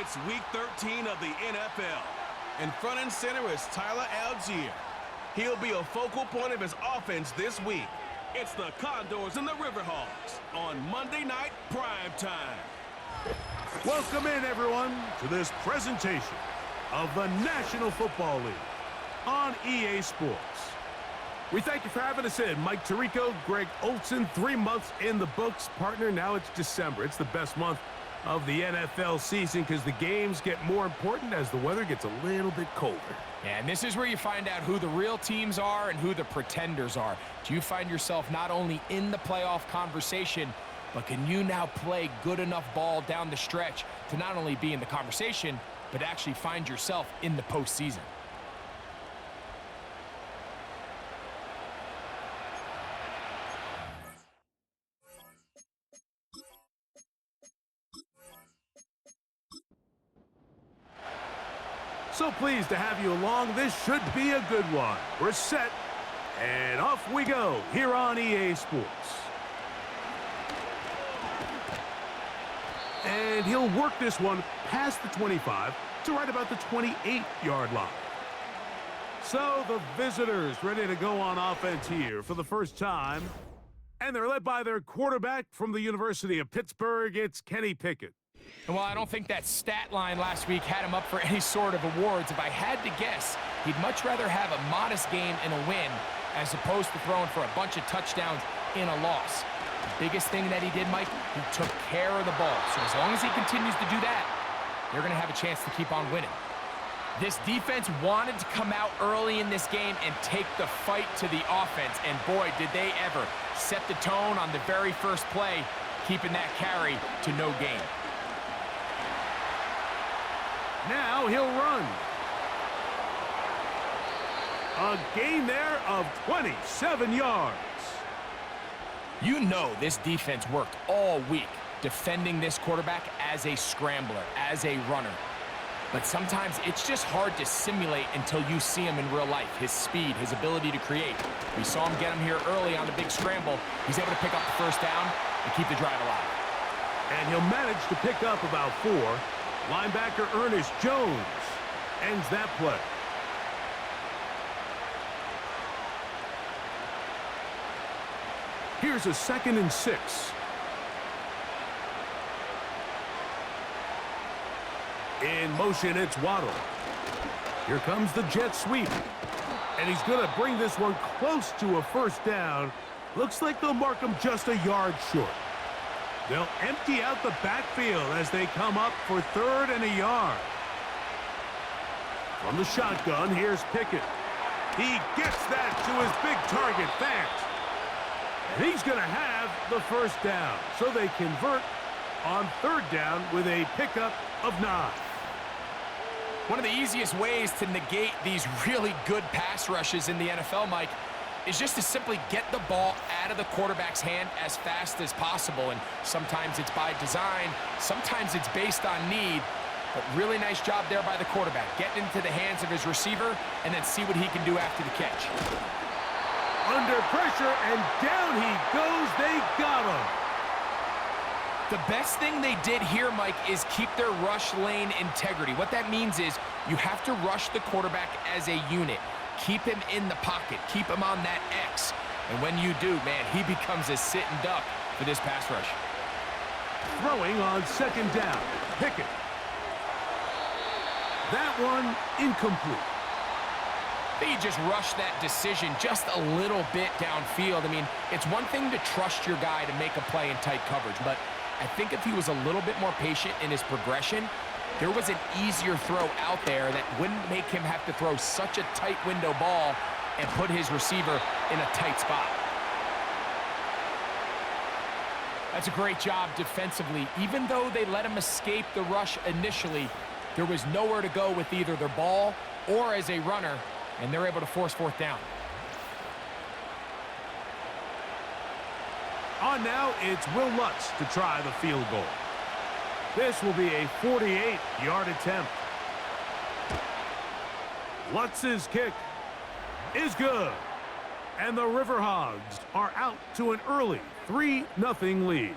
It's Week 13 of the NFL. And front and center is Tyler Algier. He'll be a focal point of his offense this week. It's the Condors and the Hogs on Monday Night Prime Time. Welcome in, everyone, to this presentation of the National Football League on EA Sports. We thank you for having us in. Mike Tirico, Greg Olson, 3 months in the books. Partner, now it's December. It's the best month of the NFL season because the games get more important as the weather gets a little bit colder. Yeah, and this is where you find out who the real teams are and who the pretenders are. Do you find yourself not only in the playoff conversation, but can you now play good enough ball down the stretch to not only be in the conversation, but actually find yourself in the postseason? So pleased to have you along. This should be a good one. We're set, and off we go here on EA Sports. And he'll work this one past the 25 to right about the 28-yard line. So the visitors ready to go on offense here for the first time. And they're led by their quarterback from the University of Pittsburgh. It's Kenny Pickett. And while I don't think that stat line last week had him up for any sort of awards, if I had to guess, he'd much rather have a modest game and a win as opposed to throwing for a bunch of touchdowns in a loss. The biggest thing that he did, Mike, he took care of the ball. So as long as he continues to do that, they're going to have a chance to keep on winning. This defense wanted to come out early in this game and take the fight to the offense. And boy, did they ever set the tone on the very first play, keeping that carry to no gain. Now he'll run. A gain there of 27 yards. You know this defense worked all week defending this quarterback as a scrambler, as a runner. But sometimes it's just hard to simulate until you see him in real life. His speed, his ability to create. We saw him get him here early on the big scramble. He's able to pick up the first down and keep the drive alive. And he'll manage to pick up about 4. Linebacker Ernest Jones ends that play. Here's a 2nd and 6. In motion, it's Waddle. Here comes the jet sweep. And he's going to bring this one close to a first down. Looks like they'll mark him just a yard short. They'll empty out the backfield as they come up for 3rd and a yard. From the shotgun, here's Pickett. He gets that to his big target fast. And he's going to have the first down. So they convert on 3rd down with a pickup of 9. One of the easiest ways to negate these really good pass rushes in the NFL, Mike, is just to simply get the ball out of the quarterback's hand as fast as possible. And sometimes it's by design, sometimes it's based on need. But really nice job there by the quarterback. Get into the hands of his receiver and then see what he can do after the catch. Under pressure, and down he goes. They got him. The best thing they did here, Mike, is keep their rush lane integrity. What that means is you have to rush the quarterback as a unit. Keep him in the pocket. Keep him on that X. And when you do, man, he becomes a sitting duck for this pass rush. Throwing on 2nd down. Pickett. That one incomplete. He just rushed that decision just a little bit downfield. I mean, it's one thing to trust your guy to make a play in tight coverage, but I think if he was a little bit more patient in his progression, there was an easier throw out there that wouldn't make him have to throw such a tight window ball and put his receiver in a tight spot. That's a great job defensively. Even though they let him escape the rush initially, there was nowhere to go with either their ball or as a runner, and they're able to force 4th down. On now, it's Will Lutz to try the field goal. This will be a 48-yard attempt. Lutz's kick is good. And the Hogs are out to an early 3-0 lead.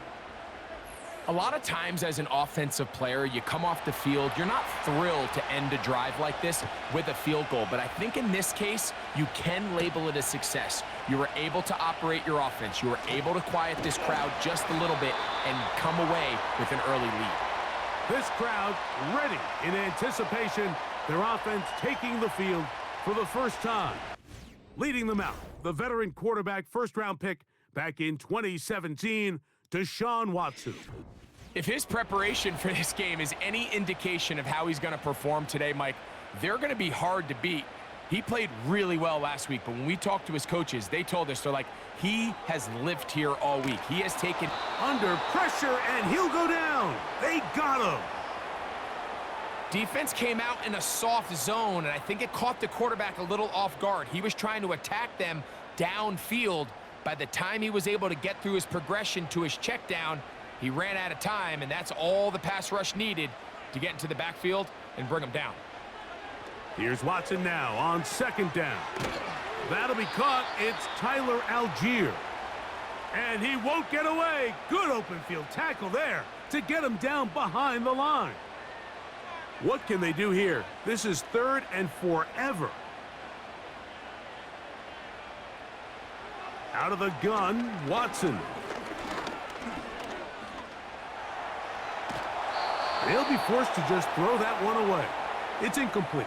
A lot of times as an offensive player, you come off the field, you're not thrilled to end a drive like this with a field goal. But I think in this case, you can label it a success. You were able to operate your offense. You were able to quiet this crowd just a little bit and come away with an early lead. This crowd ready in anticipation, their offense taking the field for the first time. Leading them out, the veteran quarterback first-round pick back in 2017, Deshaun Watson. If his preparation for this game is any indication of how he's going to perform today, Mike, they're going to be hard to beat. He played really well last week, but when we talked to his coaches, they told us, they're like, he has lived here all week. He has taken... Under pressure, and he'll go down. They got him. Defense came out in a soft zone, and I think it caught the quarterback a little off guard. He was trying to attack them downfield. By the time he was able to get through his progression to his check down, he ran out of time, and that's all the pass rush needed to get into the backfield and bring him down. Here's Watson now on second down. That'll be caught. It's Tyler Algier. And he won't get away. Good open field tackle there to get him down behind the line. What can they do here? This is 3rd and forever. Out of the gun, Watson. They'll be forced to just throw that one away. It's incomplete.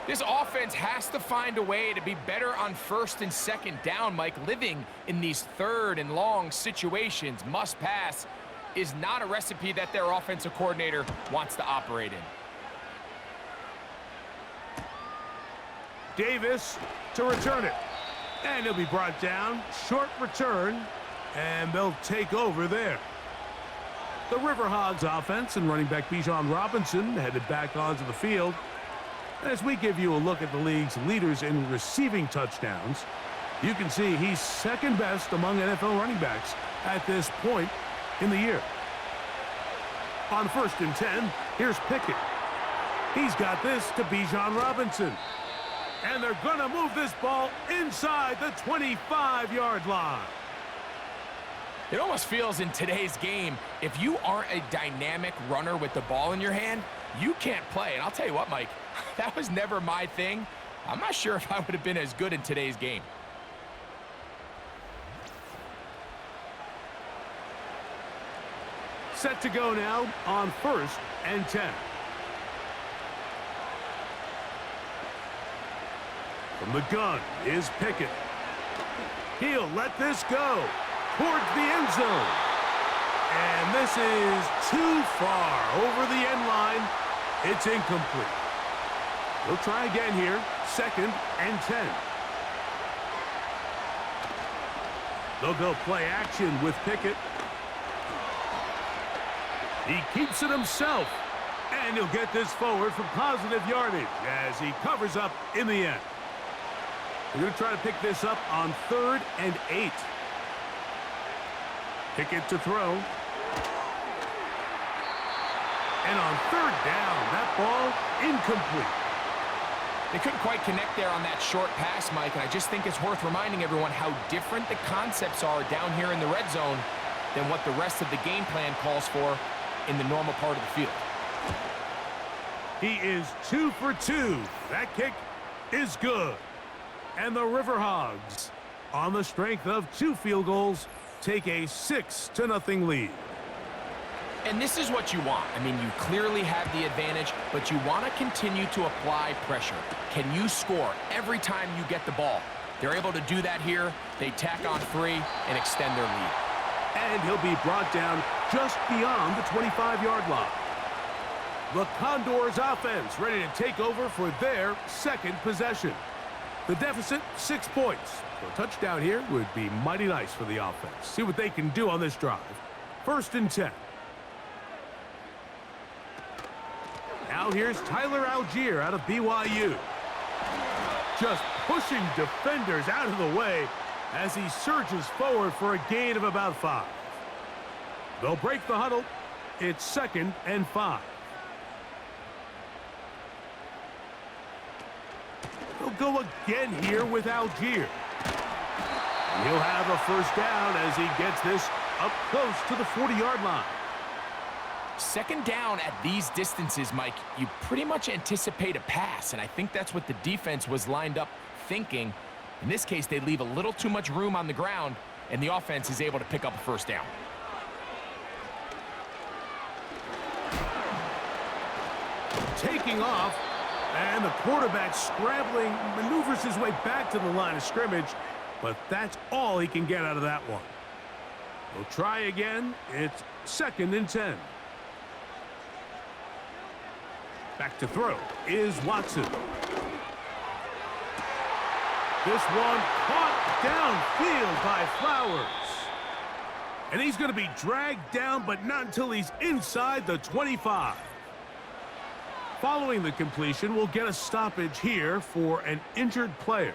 This offense has to find a way to be better on 1st and 2nd down, Mike. Living in these 3rd and long situations, must pass, is not a recipe that their offensive coordinator wants to operate in. Davis to return it. And he'll be brought down. Short return. And they'll take over there. The River Hogs offense and running back Bijan Robinson headed back onto the field. As we give you a look at the league's leaders in receiving touchdowns, you can see he's 2nd best among NFL running backs at this point in the year. On 1st and 10, here's Pickett. He's got this to Bijan Robinson. And they're going to move this ball inside the 25-yard line. It almost feels in today's game, if you aren't a dynamic runner with the ball in your hand, you can't play. And I'll tell you what, Mike, that was never my thing. I'm not sure if I would have been as good in today's game. Set to go now on 1st and 10. From the gun is Pickett. He'll let this go towards the end zone. And this is too far over the end line. It's incomplete. He'll try again here. 2nd and 10. They'll go play action with Pickett. He keeps it himself. And he'll get this forward for positive yardage as he covers up in the end. We're going to try to pick this up on 3rd and 8. Pickett to throw. And on 3rd down, that ball incomplete. They couldn't quite connect there on that short pass, Mike, and I just think it's worth reminding everyone how different the concepts are down here in the red zone than what the rest of the game plan calls for in the normal part of the field. He is 2 for 2. That kick is good. And the River Hogs, on the strength of 2 field goals, take a 6-0 lead. And this is what you want. I mean, you clearly have the advantage, but you want to continue to apply pressure. Can you score every time you get the ball? They're able to do that here. They tack on 3 and extend their lead. And he'll be brought down just beyond the 25-yard line. The Condors offense ready to take over for their 2nd possession. The deficit, 6 points. So a touchdown here would be mighty nice for the offense. See what they can do on this drive. 1st and 10. Now here's Tyler Algier out of BYU. Just pushing defenders out of the way as he surges forward for a gain of about 5. They'll break the huddle. It's 2nd and 5. They'll go again here with Algier. And he'll have a 1st down as he gets this up close to the 40-yard line. Second down at these distances, Mike, you pretty much anticipate a pass, and I think that's what the defense was lined up thinking. In this case, they leave a little too much room on the ground, and the offense is able to pick up a first down. Taking off, and the quarterback scrambling, maneuvers his way back to the line of scrimmage, but that's all he can get out of that one. We'll try again. It's 2nd and 10. Back to throw is Watson. This one caught downfield by Flowers. And he's going to be dragged down, but not until he's inside the 25. Following the completion, we'll get a stoppage here for an injured player.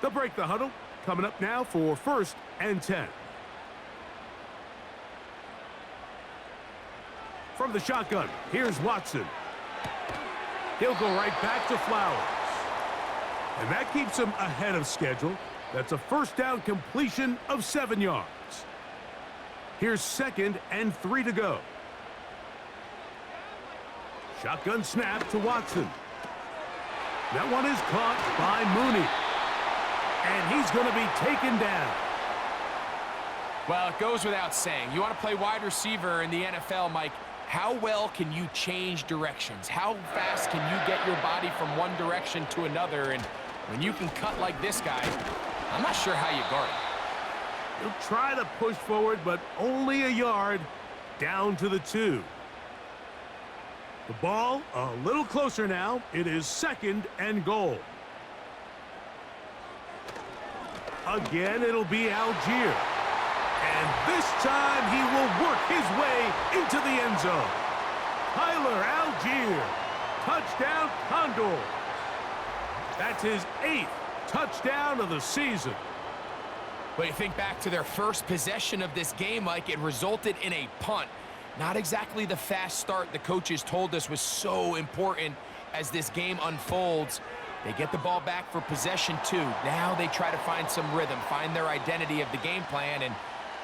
They'll break the huddle. Coming up now for 1st and 10. From the shotgun, here's Watson. He'll go right back to Flowers. And that keeps him ahead of schedule. That's a first down completion of 7 yards. Here's 2nd and 3 to go. Shotgun snap to Watson. That one is caught by Mooney. And he's going to be taken down. Well, it goes without saying. You want to play wide receiver in the NFL, Mike. How well can you change directions? How fast can you get your body from one direction to another? And when you can cut like this guy, I'm not sure how you guard it. He'll try to push forward, but only a yard down to the 2. The ball a little closer now. It is 2nd and goal. Again, it'll be Algier. And this time he will work his way into the end zone. Tyler Algier. Touchdown, Condors. That's his 8th touchdown of the season. But you think back to their first possession of this game, Mike, it resulted in a punt. Not exactly the fast start the coaches told us was so important as this game unfolds. They get the ball back for possession 2. Now they try to find some rhythm, find their identity of the game plan, and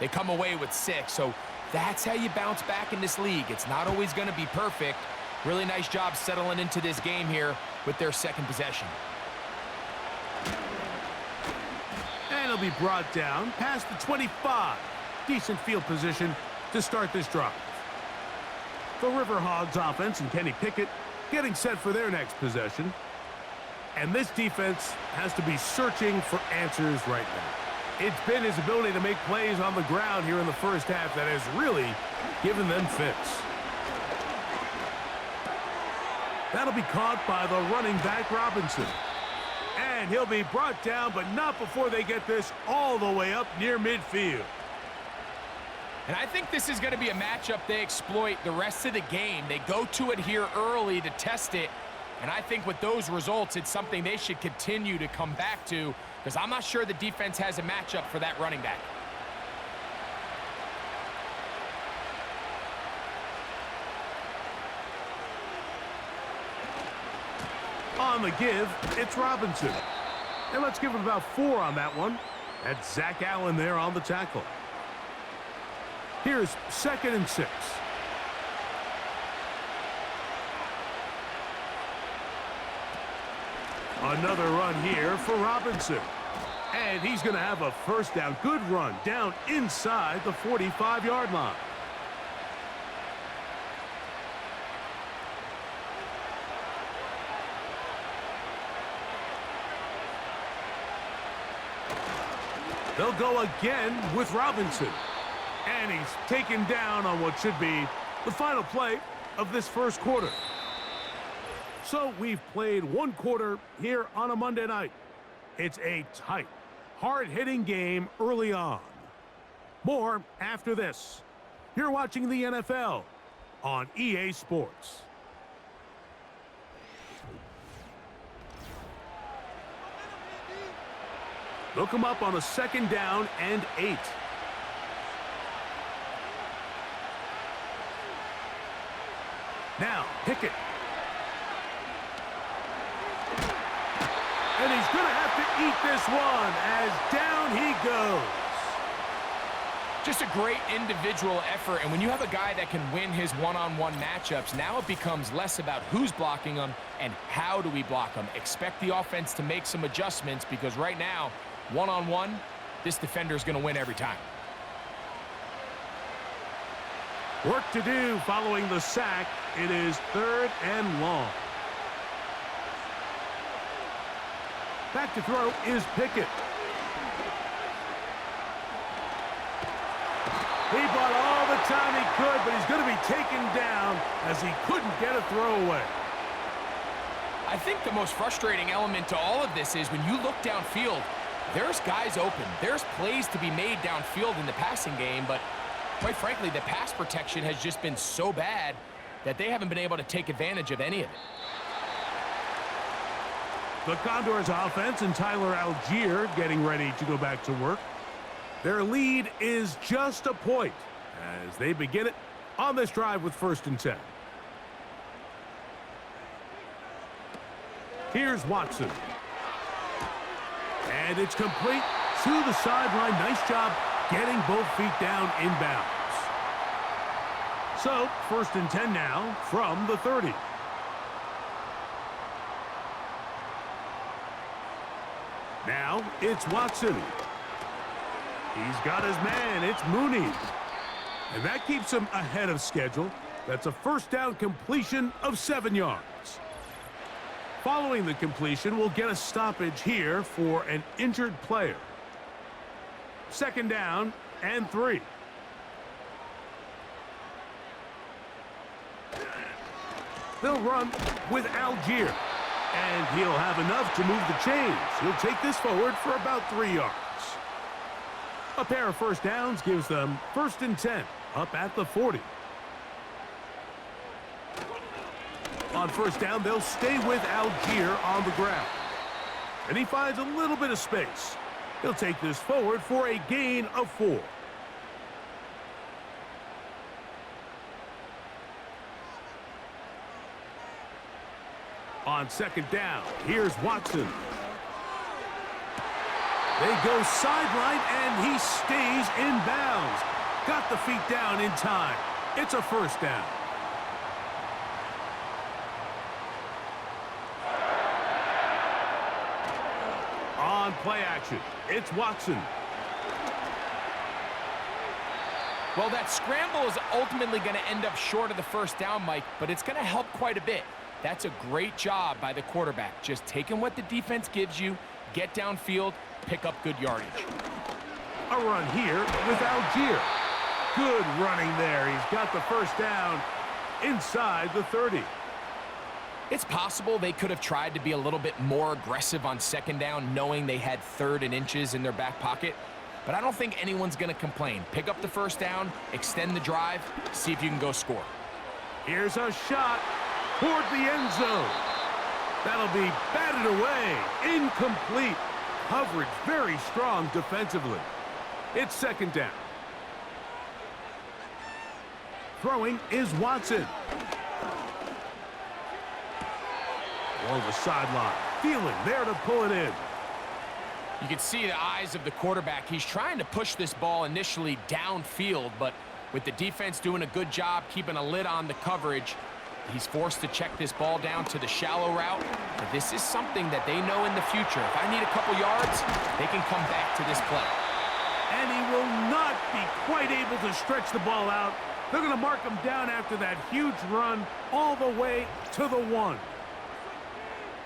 they come away with 6. So that's how you bounce back in this league. It's not always going to be perfect. Really nice job settling into this game here with their 2nd possession. And he'll be brought down past the 25. Decent field position to start this drive. The River Hogs offense and Kenny Pickett getting set for their next possession. And this defense has to be searching for answers right now. It's been his ability to make plays on the ground here in the first half that has really given them fits. That'll be caught by the running back Robinson. And he'll be brought down, but not before they get this all the way up near midfield. And I think this is going to be a matchup they exploit the rest of the game. They go to it here early to test it. And I think with those results, it's something they should continue to come back to, because I'm not sure the defense has a matchup for that running back. On the give, it's Robinson. And let's give him about 4 on that one. That's Zach Allen there on the tackle. Here's 2nd and 6. Another run here for Robinson. And he's going to have a first down. Good run down inside the 45-yard line. They'll go again with Robinson. And he's taken down on what should be the final play of this first quarter. So we've played 1 quarter here on a Monday night. It's a tight, hard-hitting game early on. More after this. You're watching the NFL on EA Sports. They'll come up on a 2nd down and 8. Now, Pickett. And he's going to have to eat this one as down he goes. Just a great individual effort, and when you have a guy that can win his one-on-one matchups, now it becomes less about who's blocking him and how do we block him. Expect the offense to make some adjustments because right now, one-on-one, this defender is going to win every time. Work to do following the sack. It is 3rd and long. Back to throw is Pickett. He bought all the time he could, but he's going to be taken down as he couldn't get a throwaway. I think the most frustrating element to all of this is when you look downfield, there's guys open. There's plays to be made downfield in the passing game, but quite frankly, the pass protection has just been so bad that they haven't been able to take advantage of any of it. The Condors offense and Tyler Algier getting ready to go back to work. Their lead is just a point as they begin it on this drive with 1st and 10. Here's Watson. And it's complete to the sideline. Nice job getting both feet down inbounds. So, 1st and 10 now from the 30. Now, it's Watson. He's got his man. It's Mooney. And that keeps him ahead of schedule. That's a 1st down completion of 7 yards. Following the completion, we'll get a stoppage here for an injured player. 2nd down and 3. They'll run with Algier. And he'll have enough to move the chains. He'll take this forward for about 3 yards. A pair of 1st downs gives them 1st and 10 up at the 40. On 1st down, they'll stay with Algier on the ground. And he finds a little bit of space. He'll take this forward for a gain of 4. On 2nd down, here's Watson. They go sideline, and he stays in bounds. Got the feet down in time. It's a 1st down. On play action, it's Watson. Well, that scramble is ultimately going to end up short of the 1st down, Mike, but it's going to help quite a bit. That's a great job by the quarterback. Just taking what the defense gives you, get downfield, pick up good yardage. A run here with Algier. Good running there. He's got the 1st down inside the 30. It's possible they could have tried to be a little bit more aggressive on 2nd down, knowing they had 3rd and inches in their back pocket. But I don't think anyone's going to complain. Pick up the 1st down, extend the drive, see if you can go score. Here's a shot toward the end zone. That'll be batted away. Incomplete. Coverage very strong defensively. It's 2nd down. Throwing is Watson. On the sideline. Feeling there to pull it in. You can see the eyes of the quarterback. He's trying to push this ball initially downfield, but with the defense doing a good job keeping a lid on the coverage, he's forced to check this ball down to the shallow route. But this is something that they know in the future. If I need a couple yards, they can come back to this play. And he will not be quite able to stretch the ball out. They're going to mark him down after that huge run all the way to the 1.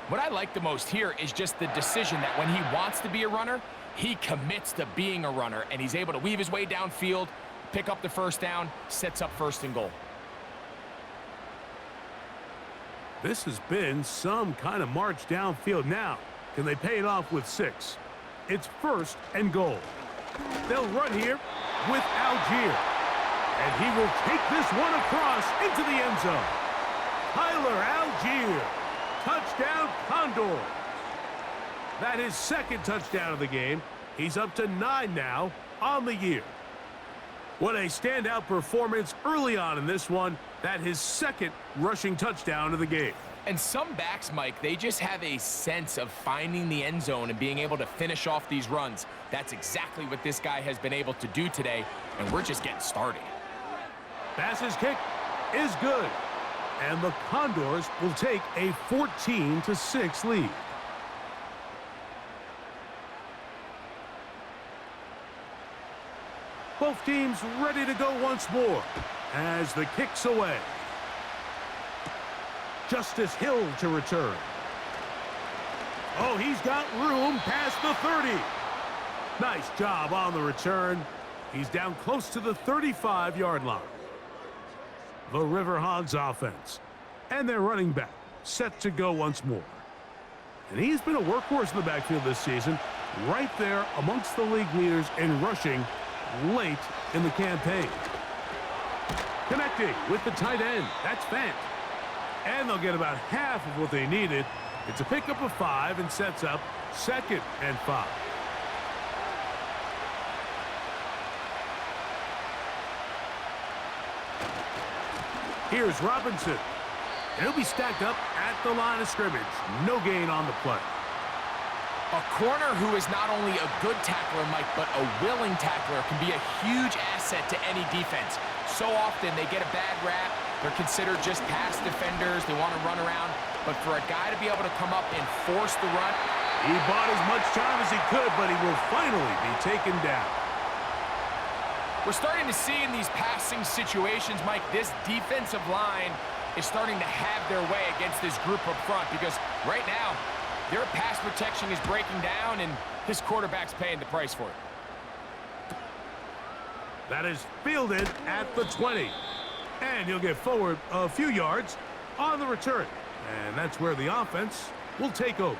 What I like the most here is just the decision that when he wants to be a runner, he commits to being a runner, and he's able to weave his way downfield, pick up the 1st down, sets up 1st and goal. This has been some kind of march downfield. Now, can they pay it off with 6? It's 1st and goal. They'll run here with Algier. And he will take this one across into the end zone. Tyler Algier. Touchdown, Condors. That is 2nd touchdown of the game. He's up to 9 now on the year. What a standout performance early on in this one. That his 2nd rushing touchdown of the game. And some backs, Mike, they just have a sense of finding the end zone and being able to finish off these runs. That's exactly what this guy has been able to do today, and we're just getting started. Pass's kick is good, and the Condors will take a 14-6 lead. Both teams ready to go once more as the kick's away. Justice Hill to return. Oh, he's got room past the 30. Nice job on the return. He's down close to the 35-yard line. The River Hogs offense. And their running back set to go once more. And he's been a workhorse in the backfield this season, right there amongst the league leaders in rushing late in the campaign. Connecting with the tight end. That's Fant. And they'll get about half of what they needed. It's a pickup of 5 and sets up 2nd and 5. Here's Robinson. And he'll be stacked up at the line of scrimmage. No gain on the play. A corner who is not only a good tackler, Mike, but a willing tackler can be a huge asset to any defense. So often they get a bad rap. They're considered just pass defenders. They want to run around. But for a guy to be able to come up and force the run. He bought as much time as he could, but he will finally be taken down. We're starting to see in these passing situations, Mike, this defensive line is starting to have their way against this group up front because right now, their pass protection is breaking down, and his quarterback's paying the price for it. That is fielded at the 20. And he'll get forward a few yards on the return. And that's where the offense will take over.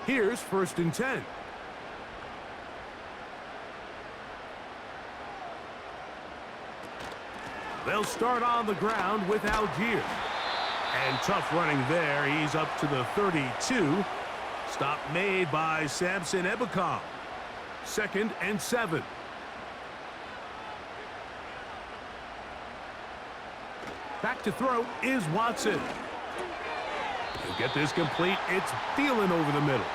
Here's 1st and 10. They'll start on the ground with Algier. And tough running there. He's up to the 32. Stop made by Samson Ebukam. 2nd and 7. Back to throw is Watson. He'll get this complete. It's Thielen over the middle.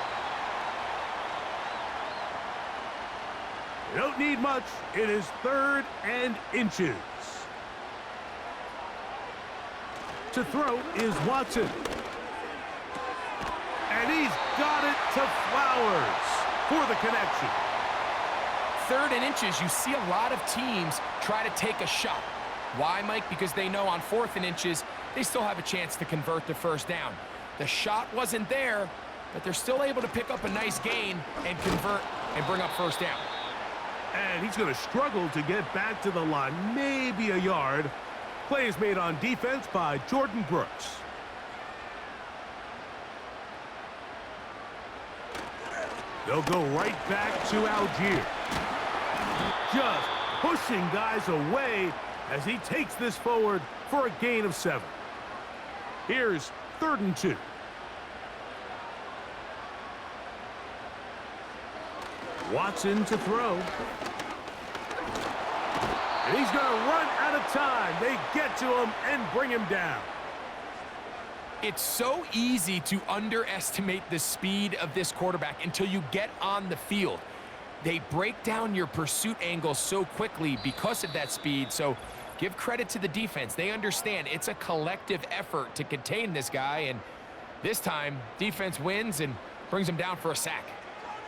You don't need much. It is 3rd and inches. To throw is Watson. And he's got it to Flowers for the connection. 3rd and inches, you see a lot of teams try to take a shot. Why, Mike? Because they know on 4th and inches, they still have a chance to convert the 1st down. The shot wasn't there, but they're still able to pick up a nice gain and convert and bring up 1st down. And he's going to struggle to get back to the line, maybe a yard. Play is made on defense by Jordan Brooks. They'll go right back to Algier. Just pushing guys away as he takes this forward for a gain of 7. Here's 3rd and 2. Watson to throw. And he's going to run out of time. They get to him and bring him down. It's so easy to underestimate the speed of this quarterback until you get on the field. They break down your pursuit angle so quickly because of that speed. So give credit to the defense. They understand it's a collective effort to contain this guy. And this time, defense wins and brings him down for a sack.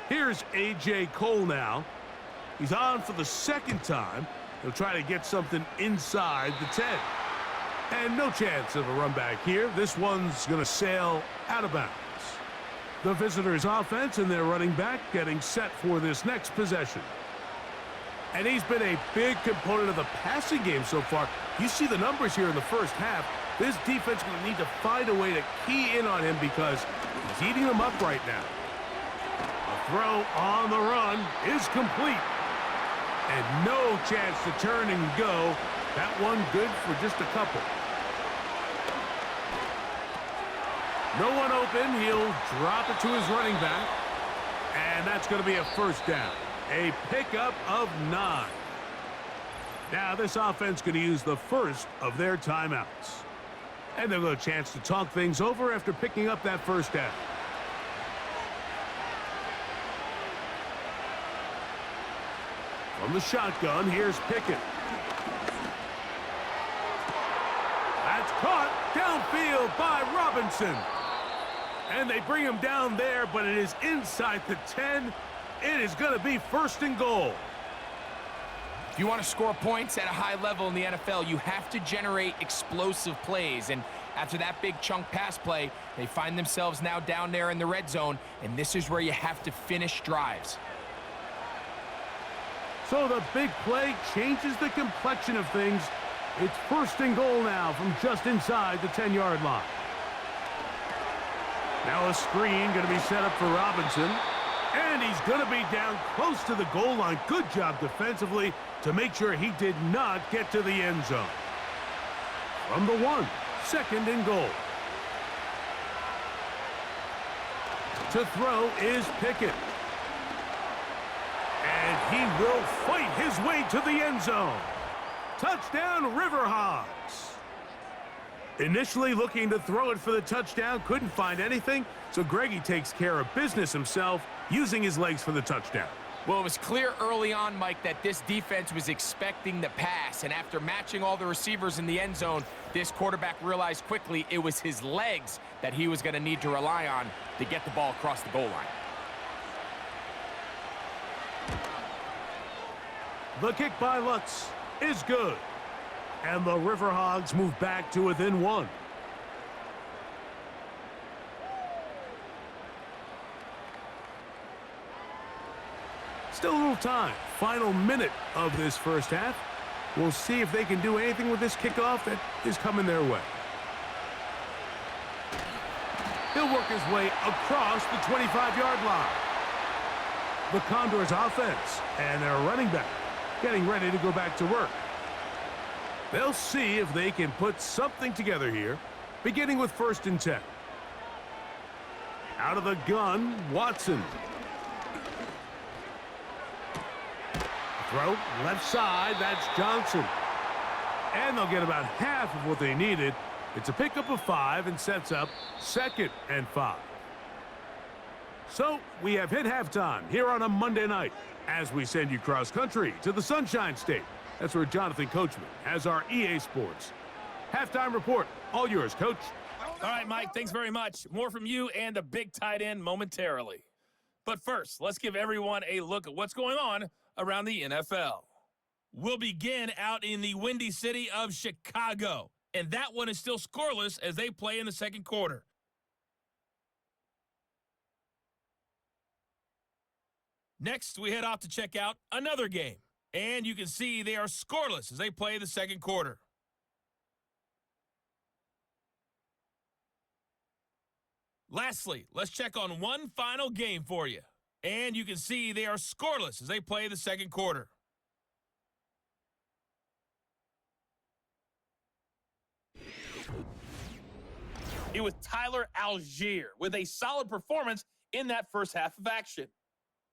Here's A.J. Cole now. He's on for the 2nd time. He'll try to get something inside the 10. And no chance of a run back here. This one's going to sail out of bounds. The visitors' offense and their running back getting set for this next possession. And he's been a big component of the passing game so far. You see the numbers here in the 1st half. This defense is going to need to find a way to key in on him because he's eating them up right now. A throw on the run is complete. And no chance to turn and go. That one good for just a couple. No one open. He'll drop it to his running back. And that's going to be a 1st down. A pickup of 9. Now this offense going to use the first of their timeouts. And they'll get a chance to talk things over after picking up that first down. From the shotgun, here's Pickett. That's caught downfield by Robinson. And they bring him down there, but it is inside the 10. It is going to be 1st and goal. If you want to score points at a high level in the NFL, you have to generate explosive plays. And after that big chunk pass play, they find themselves now down there in the red zone, and this is where you have to finish drives. So the big play changes the complexion of things. It's 1st and goal now from just inside the 10-yard line. Now a screen going to be set up for Robinson. And he's going to be down close to the goal line. Good job defensively to make sure he did not get to the end zone. From the 1, 2nd and goal. To throw is Pickett. And he will fight his way to the end zone. Touchdown, River Hogs. Initially looking to throw it for the touchdown, couldn't find anything, so Greggy takes care of business himself, using his legs for the touchdown. Well, it was clear early on, Mike, that this defense was expecting the pass, and after matching all the receivers in the end zone, this quarterback realized quickly it was his legs that he was going to need to rely on to get the ball across the goal line. The kick by Lutz is good. And the River Hogs move back to within 1. Still a little time. Final minute of this first half. We'll see if they can do anything with this kickoff that is coming their way. He'll work his way across the 25-yard line. The Condors offense and their running back getting ready to go back to work. They'll see if they can put something together here, beginning with 1st and 10. Out of the gun, Watson. Throw, left side, that's Johnson. And they'll get about half of what they needed. It's a pickup of 5 and sets up 2nd and 5. So we have hit halftime here on a Monday night as we send you cross-country to the Sunshine State. That's where Jonathan Coachman has our EA Sports halftime report. All yours, Coach. All right, Mike, thanks very much. More from you and the big tight end momentarily. But first, let's give everyone a look at what's going on around the NFL. We'll begin out in the windy city of Chicago, and that one is still scoreless as they play in the 2nd quarter. Next, we head off to check out another game. And you can see they are scoreless as they play the 2nd quarter. Lastly, let's check on one final game for you. And you can see they are scoreless as they play the 2nd quarter. It was Tyler Algier with a solid performance in that first half of action.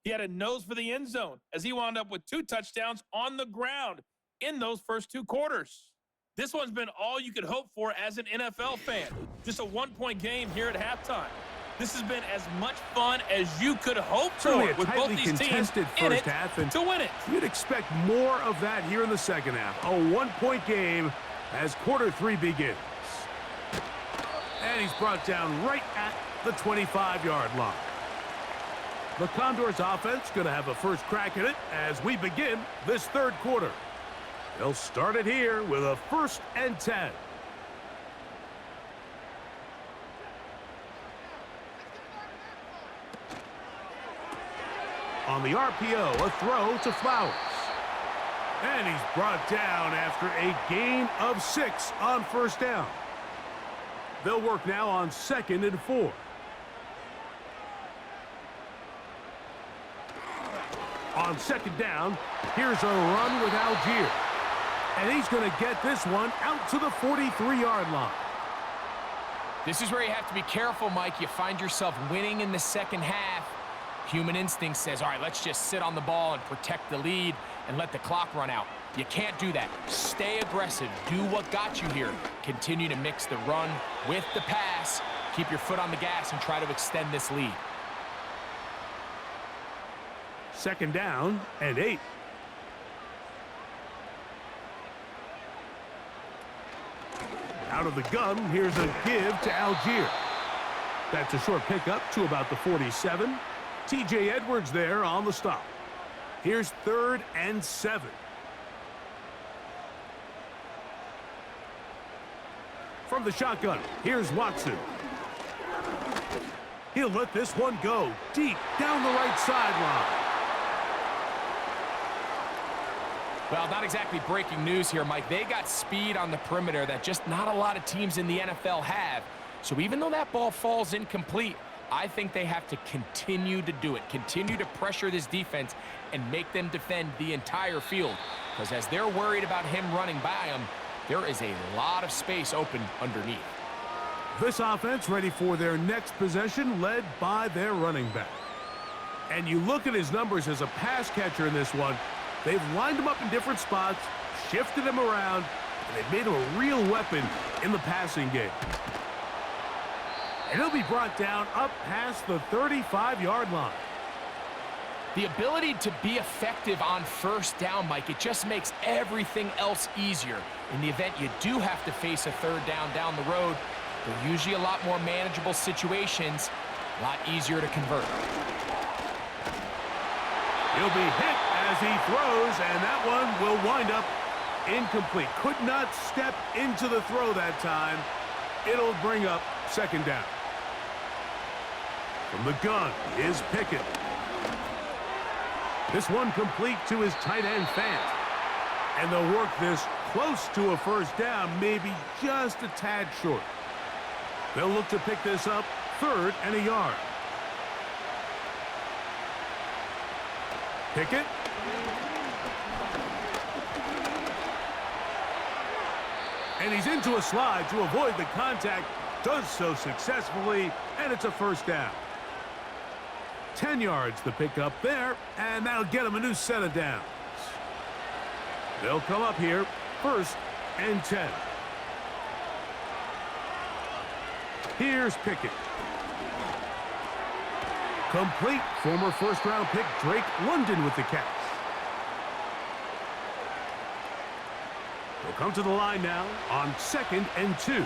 He had a nose for the end zone as he wound up with 2 touchdowns on the ground in those first 2 quarters. This one's been all you could hope for as an NFL fan. Just a 1-point game here at halftime. This has been as much fun as you could hope for with both these teams in it to win it. You'd expect more of that here in the second half. A 1-point game as quarter 3 begins. And he's brought down right at the 25-yard line. The Condors offense going to have a first crack at it as we begin this 3rd quarter. They'll start it here with a 1st and 10. On the RPO, a throw to Flowers. And he's brought down after a gain of 6 on 1st down. They'll work now on 2nd and 4. On 2nd down, here's a run with Algier. And he's going to get this one out to the 43-yard line. This is where you have to be careful, Mike. You find yourself winning in the second half. Human instinct says, all right, let's just sit on the ball and protect the lead and let the clock run out. You can't do that. Stay aggressive. Do what got you here. Continue to mix the run with the pass. Keep your foot on the gas and try to extend this lead. 2nd down and 8. Out of the gun, here's a give to Algier. That's a short pickup to about the 47. TJ Edwards there on the stop. Here's 3rd and 7. From the shotgun, here's Watson. He'll let this one go deep down the right sideline. Well, not exactly breaking news here, Mike. They got speed on the perimeter that just not a lot of teams in the NFL have. So even though that ball falls incomplete, I think they have to continue to do it. Continue to pressure this defense and make them defend the entire field. Because as they're worried about him running by them, there is a lot of space open underneath. This offense ready for their next possession, led by their running back. And you look at his numbers as a pass catcher in this one. They've lined him up in different spots, shifted him around, and they've made him a real weapon in the passing game. And he'll be brought down up past the 35-yard line. The ability to be effective on 1st down, Mike, it just makes everything else easier. In the event you do have to face a 3rd down the road, they're usually a lot more manageable situations, a lot easier to convert. He'll be hit as he throws, and that one will wind up incomplete. Could not step into the throw that time. It'll bring up 2nd down. From the gun is Pickett. This one complete to his tight end, Fant. And they'll work this close to a 1st down, maybe just a tad short. They'll look to pick this up 3rd and a yard. Pickett. And he's into a slide to avoid the contact. Does so successfully, and it's a 1st down. 10 yards to pick up there, and that'll get him a new set of downs. They'll come up here, 1st and 10. Here's Pickett. Complete. Former 1st-round pick Drake London with the catch. They'll come to the line now on 2nd and 2.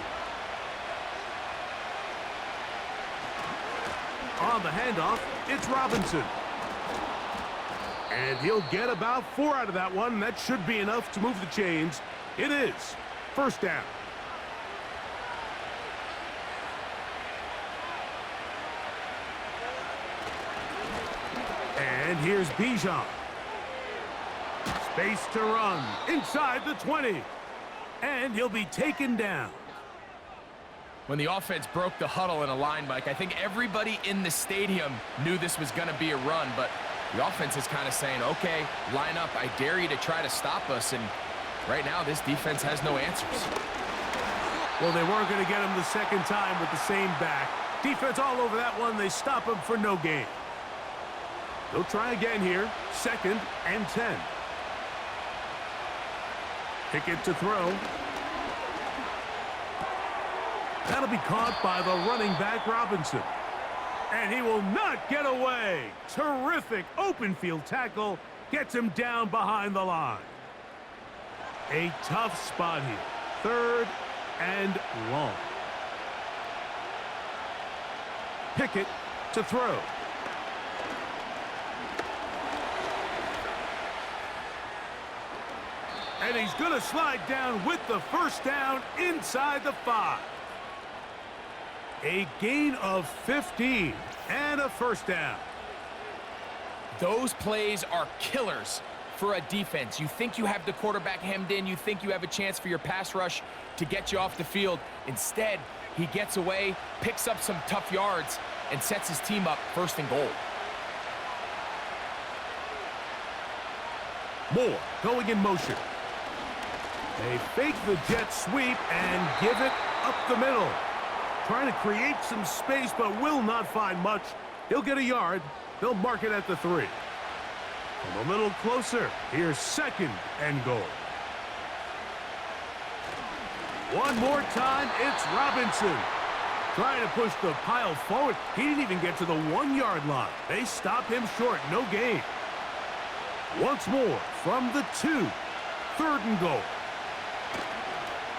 On the handoff, it's Robinson. And he'll get about 4 out of that one. That should be enough to move the chains. It is 1st down. And here's Bijan. Space to run inside the 20. And he'll be taken down. When the offense broke the huddle in a line, Mike, I think everybody in the stadium knew this was going to be a run, but the offense is kind of saying, okay, line up. I dare you to try to stop us, and right now this defense has no answers. Well, they weren't going to get him the 2nd time with the same back. Defense all over that one. They stop him for no gain. They'll try again here, 2nd and 10. Pickett to throw. That'll be caught by the running back, Robinson. And he will not get away. Terrific open field tackle. Gets him down behind the line. A tough spot here. 3rd and long. Pickett to throw. And he's going to slide down with the 1st down inside the 5. A gain of 15 and a 1st down. Those plays are killers for a defense. You think you have the quarterback hemmed in. You think you have a chance for your pass rush to get you off the field. Instead, he gets away, picks up some tough yards, and sets his team up 1st and goal. Moore going in motion. They fake the jet sweep and give it up the middle. Trying to create some space, but will not find much. He'll get a yard. They'll mark it at the 3. Come a little closer. Here's 2nd and goal. One more time, it's Robinson. Trying to push the pile forward. He didn't even get to the 1-yard line. They stop him short, no gain. Once more from the 2. 3rd and goal.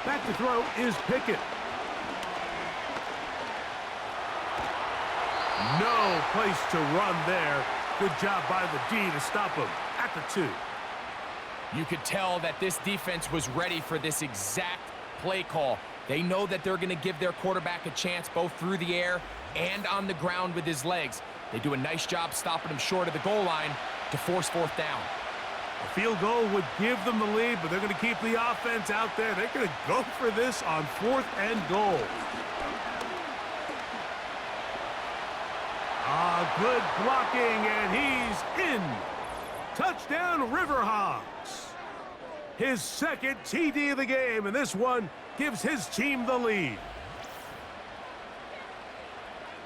Back to throw is Pickett. No place to run there. Good job by the D to stop him at the 2. You could tell that this defense was ready for this exact play call. They know that they're going to give their quarterback a chance both through the air and on the ground with his legs. They do a nice job stopping him short of the goal line to force 4th down. A field goal would give them the lead, but they're going to keep the offense out there. They're going to go for this on 4th and goal. Good blocking, and he's in. Touchdown, River Hogs. His 2nd TD of the game, and this one gives his team the lead.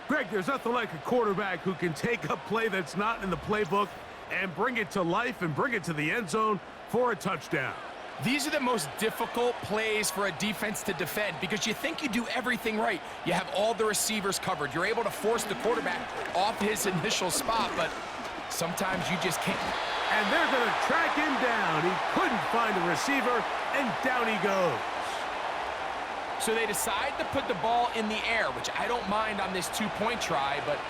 Greg, there's nothing like a quarterback who can take a play that's not in the playbook and bring it to life and bring it to the end zone for a touchdown. These are the most difficult plays for a defense to defend because you think you do everything right. You have all the receivers covered. You're able to force the quarterback off his initial spot, but sometimes you just can't. And they're going to track him down. He couldn't find a receiver, and down he goes. So they decide to put the ball in the air, which I don't mind on this 2-point try, but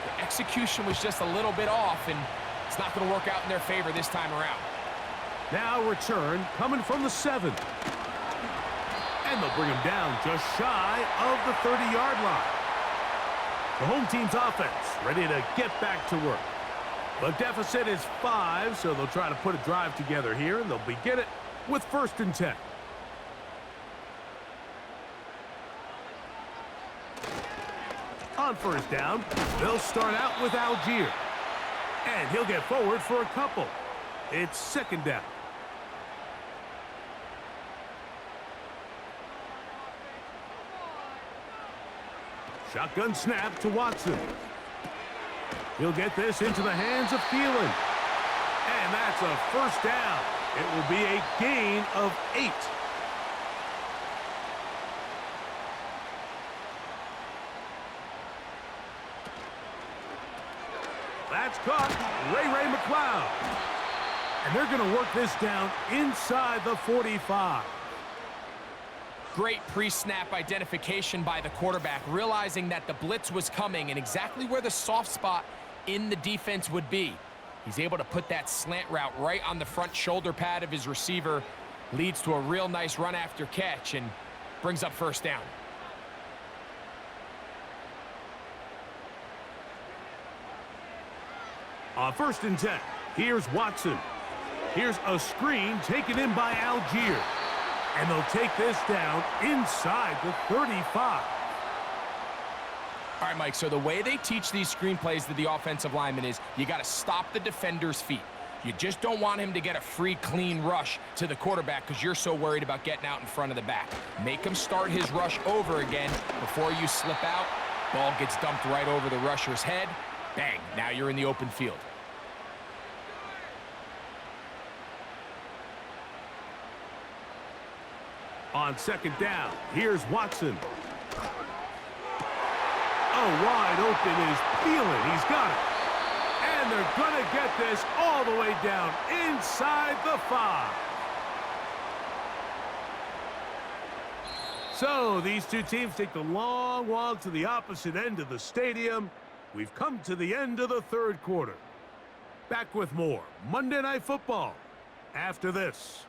the execution was just a little bit off, and it's not going to work out in their favor this time around. Now return coming from the 7. And they'll bring him down just shy of the 30-yard line. The home team's offense ready to get back to work. The deficit is 5, so they'll try to put a drive together here, and they'll begin it with 1st and 10. On 1st down, they'll start out with Algier. And he'll get forward for a couple. It's 2nd down. Shotgun snap to Watson. He'll get this into the hands of Thielen. And that's a 1st down. It will be a gain of 8. That's caught. Ray McLeod. And they're going to work this down inside the 45. Great pre-snap identification by the quarterback, realizing that the blitz was coming and exactly where the soft spot in the defense would be. He's able to put that slant route right on the front shoulder pad of his receiver, leads to a real nice run after catch, and brings up 1st down. On 1st and 10, here's Watson. Here's a screen taken in by Algier. And they'll take this down inside the 35. All right, Mike, so the way they teach these screenplays to the offensive lineman is you got to stop the defender's feet. You just don't want him to get a free, clean rush to the quarterback because you're so worried about getting out in front of the back. Make him start his rush over again before you slip out. Ball gets dumped right over the rusher's head. Bang, now you're in the open field. On 2nd down, here's Watson. Oh, wide open is Thielen. He's got it. And they're going to get this all the way down inside the 5. So these two teams take the long walk to the opposite end of the stadium. We've come to the end of the 3rd quarter. Back with more Monday Night Football after this.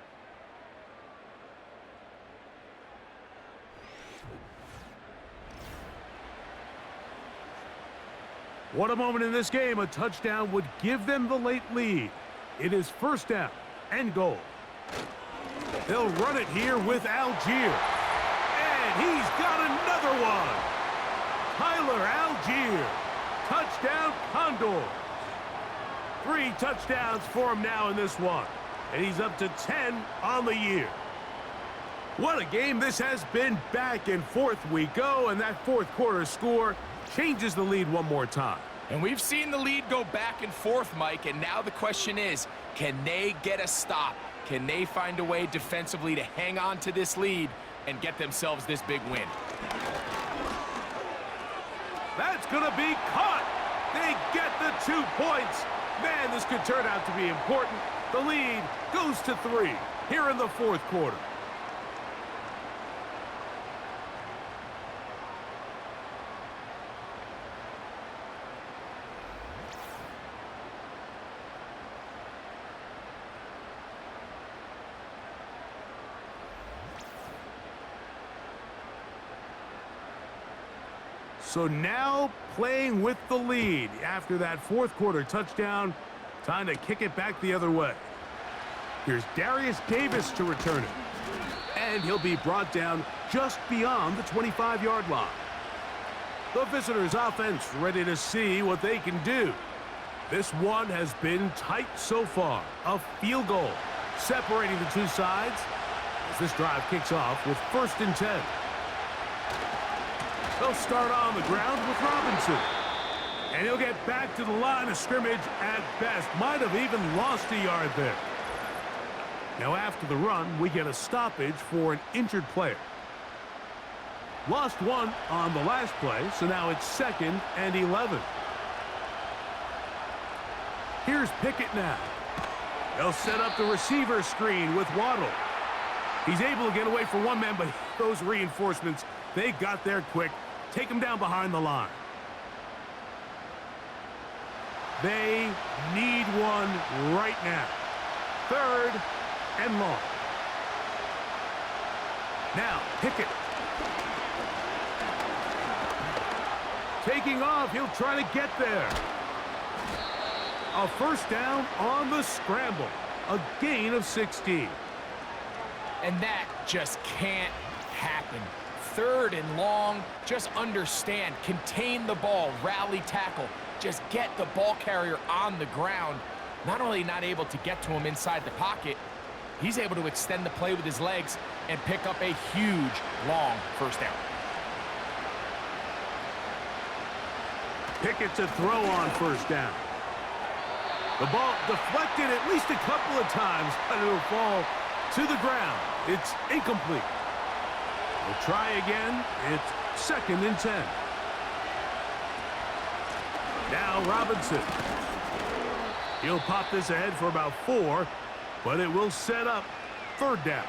What a moment in this game. A touchdown would give them the late lead. It is 1st down and goal. They'll run it here with Algier. And he's got another one. Tyler Algier. Touchdown, Condors. 3 touchdowns for him now in this one. And he's up to 10 on the year. What a game this has been. Back and forth we go, and that 4th quarter score changes the lead one more time. And we've seen the lead go back and forth, Mike, and now the question is, can they get a stop? Can they find a way defensively to hang on to this lead and get themselves this big win? That's going to be caught. They get the 2 points. Man, this could turn out to be important. The lead goes to 3 here in the fourth quarter. So now playing with the lead after that fourth quarter touchdown, time to kick it back the other way. Here's Darius Davis to return it. And he'll be brought down just beyond the 25-yard line. The visitors' offense ready to see what they can do. This one has been tight so far. A field goal separating the two sides as this drive kicks off with 1st and 10. They'll start on the ground with Robinson. And he'll get back to the line of scrimmage at best. Might have even lost a yard there. Now after the run, we get a stoppage for an injured player. Lost one on the last play, so now it's 2nd and 11. Here's Pickett now. They'll set up the receiver screen with Waddle. He's able to get away from one man, but those reinforcements, they got there quick. Take him down behind the line. They need one right now. 3rd and long. Now, Pickett. Taking off, he'll try to get there. A 1st down on the scramble. A gain of 16. And that just can't happen. 3rd and long, just understand, contain the ball, rally tackle, just get the ball carrier on the ground. Not only not able to get to him inside the pocket, he's able to extend the play with his legs and pick up a huge, long 1st down. Pickett to throw on 1st down. The ball deflected at least a couple of times, but it'll fall to the ground. It's incomplete. We'll try again. It's 2nd and 10. Now Robinson. He'll pop this ahead for about 4, but it will set up 3rd down.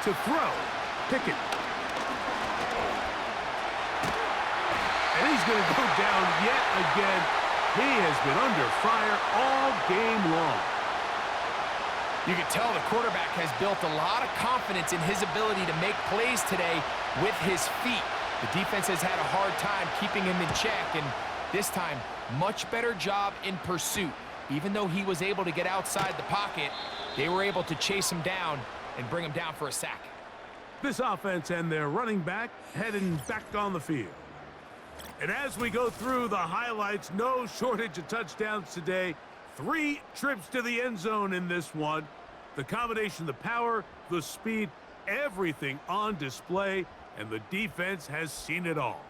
To throw, Pickett. And he's going to go down yet again. He has been under fire all game long. You can tell the quarterback has built a lot of confidence in his ability to make plays today with his feet. The defense has had a hard time keeping him in check, and this time, much better job in pursuit. Even though he was able to get outside the pocket, they were able to chase him down and bring him down for a sack. This offense and their running back heading back on the field. And as we go through the highlights, no shortage of touchdowns today. 3 trips to the end zone in this one. The combination, the power, the speed, everything on display, and the defense has seen it all.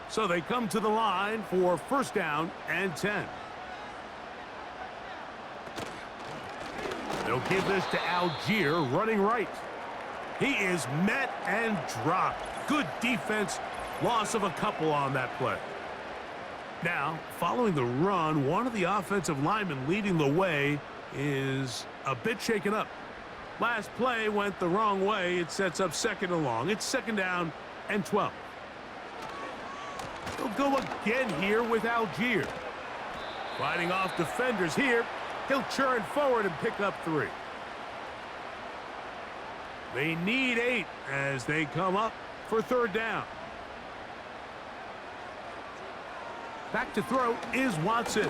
So they come to the line for 1st down and 10. They'll give this to Algier running right. He is met and dropped. Good defense. Loss of a couple on that play. Now, following the run, one of the offensive linemen leading the way is a bit shaken up. Last play went the wrong way. It sets up 2nd and long. It's 2nd down and 12. They'll go again here with Algier. Fighting off defenders here. He'll churn forward and pick up 3. They need 8 as they come up for 3rd down. Back to throw is Watson.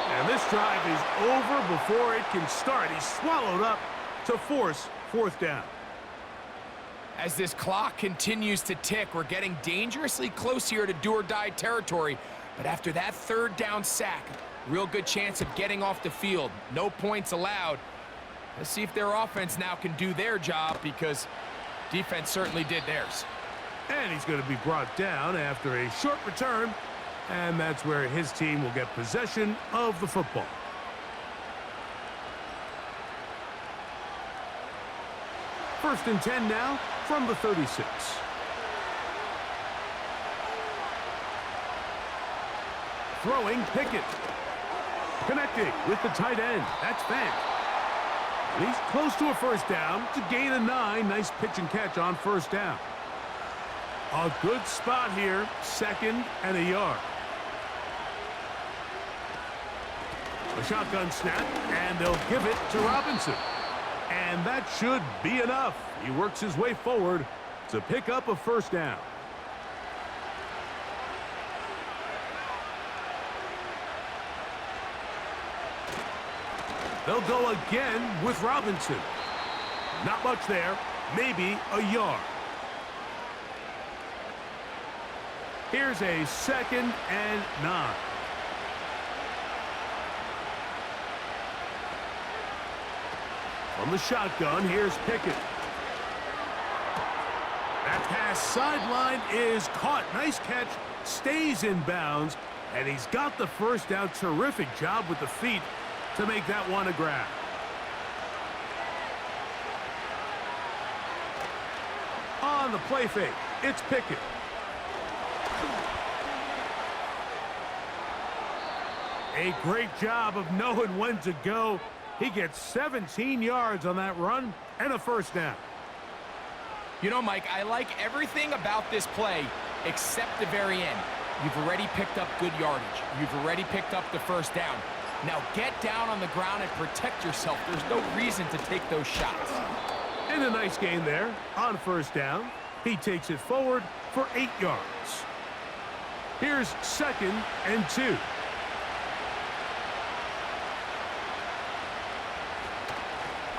And this drive is over before it can start. He's swallowed up to force 4th down. As this clock continues to tick, we're getting dangerously close here to do-or-die territory. But after that third down sack, real good chance of getting off the field. No points allowed. Let's see if their offense now can do their job, because defense certainly did theirs. And he's going to be brought down after a short return, and that's where his team will get possession of the football. First and 10 now from the 36. Throwing Pickett. Connecting with the tight end. That's Fant. And he's close to a first down to gain a 9. Nice pitch and catch on first down. A good spot here. 2nd and a yard. A shotgun snap, and they'll give it to Robinson. And that should be enough. He works his way forward to pick up a first down. They'll go again with Robinson. Not much there. Maybe a yard. Here's a 2nd and 9. From the shotgun, here's Pickett. That pass sideline is caught. Nice catch. Stays in bounds. And he's got the first down. Terrific job with the feet to make that one a grab. On the play fake, it's Pickett. A great job of knowing when to go. He gets 17 yards on that run and a first down. You know, Mike, I like everything about this play except the very end. You've already picked up good yardage. You've already picked up the first down. Now get down on the ground and protect yourself. There's no reason to take those shots. And a nice gain there on first down. He takes it forward for 8 yards. Here's 2nd and 2.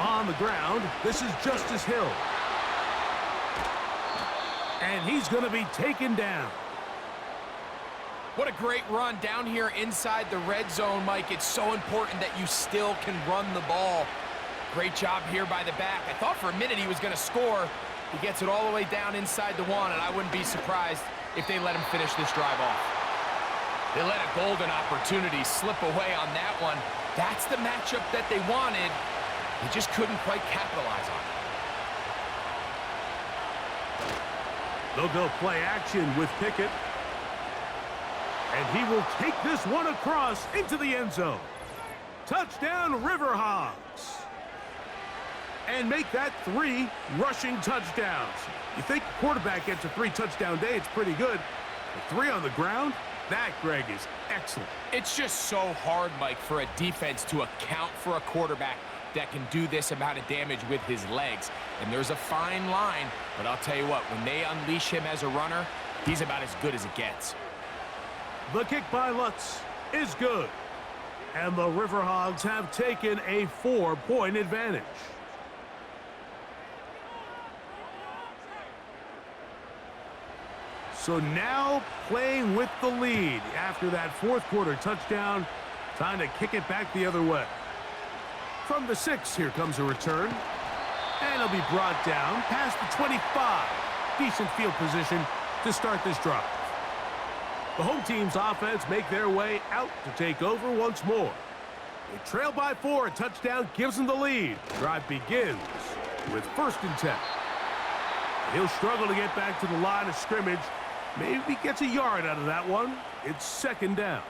On the ground, this is Justice Hill. And he's going to be taken down. What a great run down here inside the red zone, Mike. It's so important that you still can run the ball. Great job here by the back. I thought for a minute he was going to score. He gets it all the way down inside the 1, and I wouldn't be surprised if they let him finish this drive off. They let a golden opportunity slip away on that one. That's the matchup that they wanted. They just couldn't quite capitalize on it. They'll go play action with Pickett. And he will take this one across into the end zone. Touchdown, River Hogs. And make that 3 rushing touchdowns. You think a quarterback gets a 3-touchdown day, it's pretty good. But 3 on the ground? That, Greg, is excellent. It's just so hard, Mike, for a defense to account for a quarterback that can do this amount of damage with his legs. And there's a fine line, but I'll tell you what, when they unleash him as a runner, he's about as good as it gets. The kick by Lutz is good. And the River Hogs have taken a 4-point advantage. So now playing with the lead after that 4th quarter touchdown. Time to kick it back the other way. From the 6, here comes a return. And he'll be brought down past the 25. Decent field position to start this drive. The home team's offense make their way out to take over once more. They trail by 4. A touchdown gives them the lead. Drive begins with 1st and 10. He'll struggle to get back to the line of scrimmage. Maybe he gets a yard out of that one. It's 2nd down.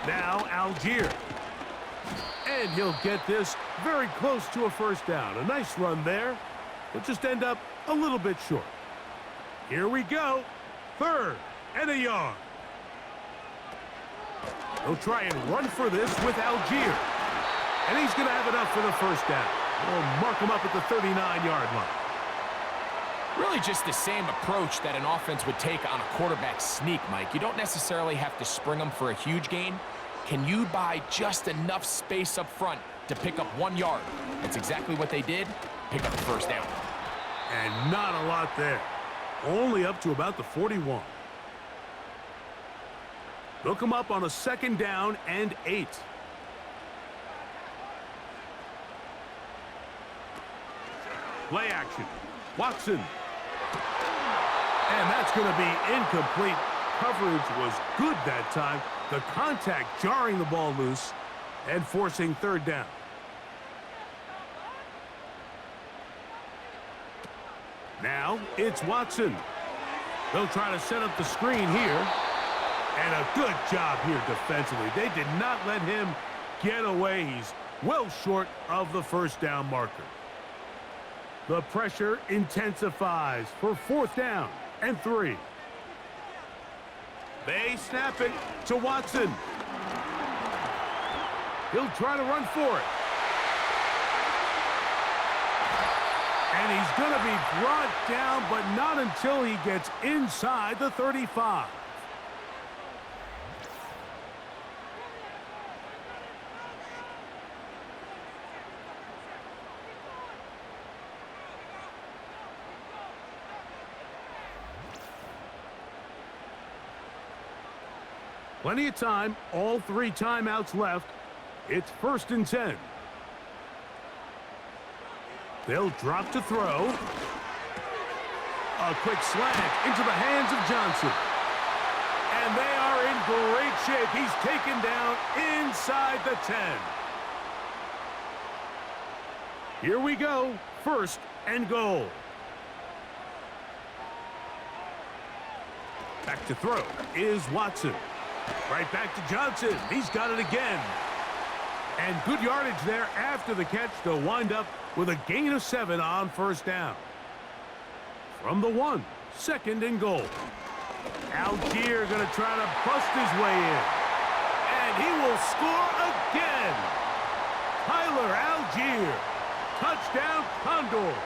Now Algier. And he'll get this very close to a first down. A nice run there. He'll just end up a little bit short. Here we go. 3rd and a yard. He'll try and run for this with Algier. And he's going to have enough for the first down. We'll mark him up at the 39-yard line. Really just the same approach that an offense would take on a quarterback sneak, Mike. You don't necessarily have to spring them for a huge gain. Can you buy just enough space up front to pick up 1 yard? That's exactly what they did. Pick up the first down. And not a lot there. Only up to about the 41. They'll come up on a 2nd down and 8. Play action. Watson. And that's going to be incomplete. Coverage was good that time. The contact jarring the ball loose and forcing 3rd down. Now it's Watson. They'll try to set up the screen here. And a good job here defensively. They did not let him get away. He's well short of the 1st down marker. The pressure intensifies for 4th down and 3. They snap it to Watson. He'll try to run for it. And he's going to be brought down, but not until he gets inside the 35. Plenty of time, all 3 timeouts left. It's 1st and 10. They'll drop to throw. A quick slant into the hands of Johnson. And they are in great shape. He's taken down inside the 10. Here we go, 1st and goal. Back to throw is Watson. Right back to Johnson. He's got it again. And good yardage there after the catch to wind up with a gain of 7 on 1st down. From the 1, 2nd and goal. Algier going to try to bust his way in. And he will score again. Tyler Algier. Touchdown Condors.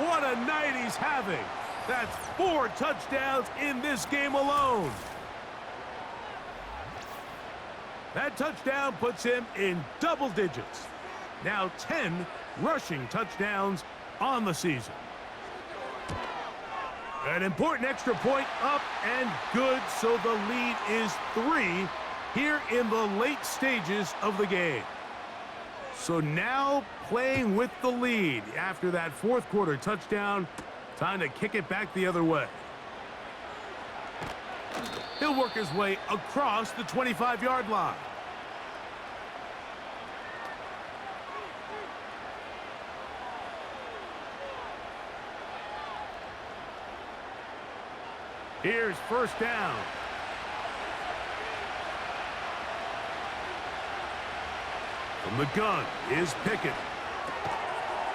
What a night he's having. That's 4 touchdowns in this game alone. That touchdown puts him in double digits. Now 10 rushing touchdowns on the season. An important extra point up and good, so the lead is 3 here in the late stages of the game. So now playing with the lead after that 4th quarter touchdown, time to kick it back the other way. He'll work his way across the 25-yard line. Here's 1st down. From the gun is Pickett.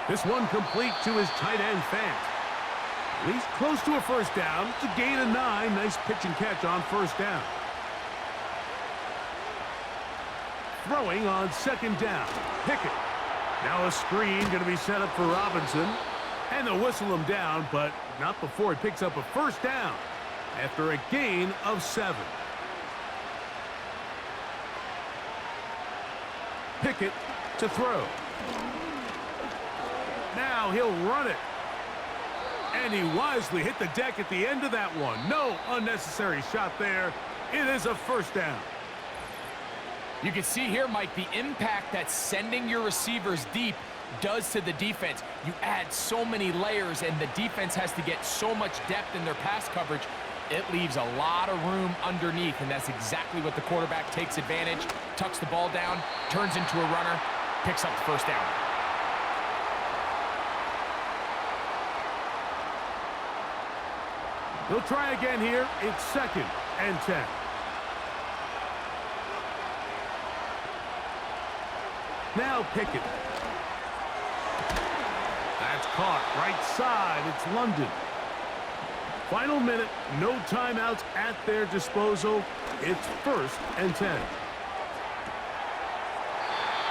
This one complete to his tight end, Fant. He's close to a 1st down. It's a gain of 9. Nice pitch and catch on 1st down. Throwing on 2nd down. Pickett. Now a screen going to be set up for Robinson. And they'll whistle him down, but not before he picks up a 1st down after a gain of 7. Pickett to throw. Now he'll run it. And he wisely hit the deck at the end of that one. No unnecessary shot there. It is a 1st down. You can see here, Mike, the impact that sending your receivers deep does to the defense. You add so many layers, and the defense has to get so much depth in their pass coverage. It leaves a lot of room underneath, and that's exactly what the quarterback takes advantage. Tucks the ball down, turns into a runner, picks up the 1st down. They'll try again here. It's 2nd and 10. Now Pickett. That's caught right side. It's London. Final minute, no timeouts at their disposal. It's 1st and 10.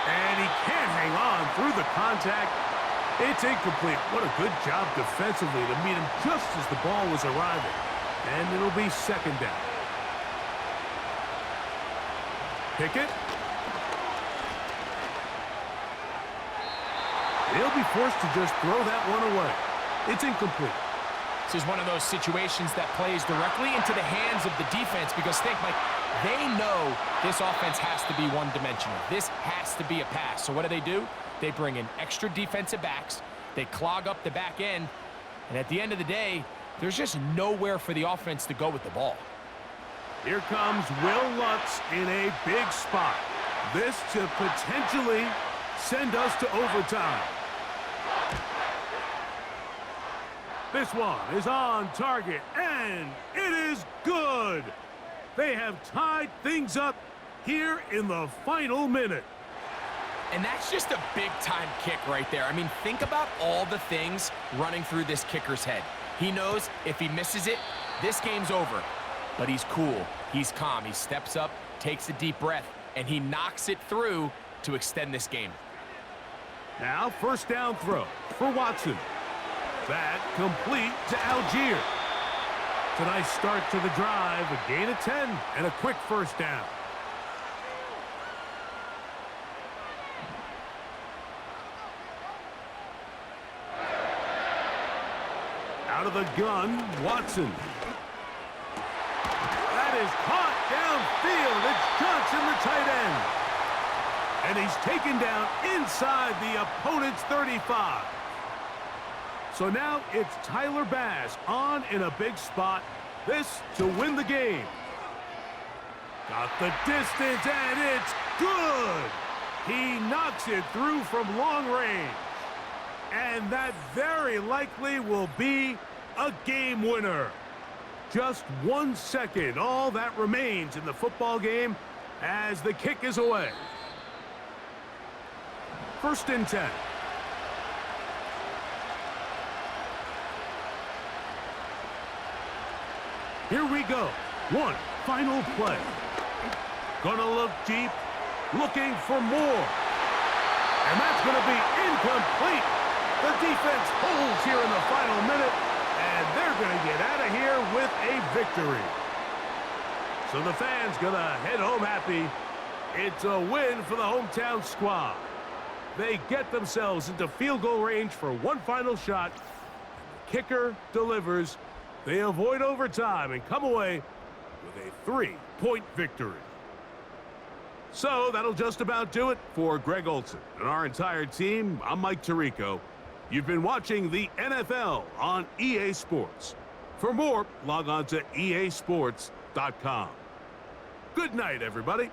And he can't hang on through the contact. It's incomplete. What a good job defensively to meet him just as the ball was arriving. And it'll be second down. Pickett. He'll be forced to just throw that one away. It's incomplete. This is one of those situations that plays directly into the hands of the defense because think, Mike, they know this offense has to be one-dimensional. This has to be a pass. So what do? They bring in extra defensive backs. They clog up the back end. And at the end of the day, there's just nowhere for the offense to go with the ball. Here comes Will Lutz in a big spot. This to potentially send us to overtime. This one is on target, and it is good. They have tied things up here in the final minute. And that's just a big-time kick right there. I mean, think about all the things running through this kicker's head. He knows if he misses it, this game's over. But he's cool. He's calm. He steps up, takes a deep breath, and he knocks it through to extend this game. Now, first down throw for Watson. That complete to Algier. It's a nice start to the drive, a gain of 10, and a quick first down. Out of the gun, Watson. That is caught downfield. It's Johnson, the tight end. And he's taken down inside the opponent's 35. So now it's Tyler Bass on in a big spot. This to win the game. Got the distance, and it's good. He knocks it through from long range. And that very likely will be a game winner. Just 1 second, all that remains in the football game as the kick is away. First and 10. Here we go. One final play. Gonna look deep, looking for more. And that's gonna be incomplete. The defense holds here in the final minute, and they're gonna get out of here with a victory. So the fans gonna head home happy. It's a win for the hometown squad. They get themselves into field goal range for one final shot. The kicker delivers. They avoid overtime and come away with a 3-point victory. So that'll just about do it for Greg Olson and our entire team. I'm Mike Tirico. You've been watching the NFL on EA Sports. For more, log on to easports.com. Good night, everybody.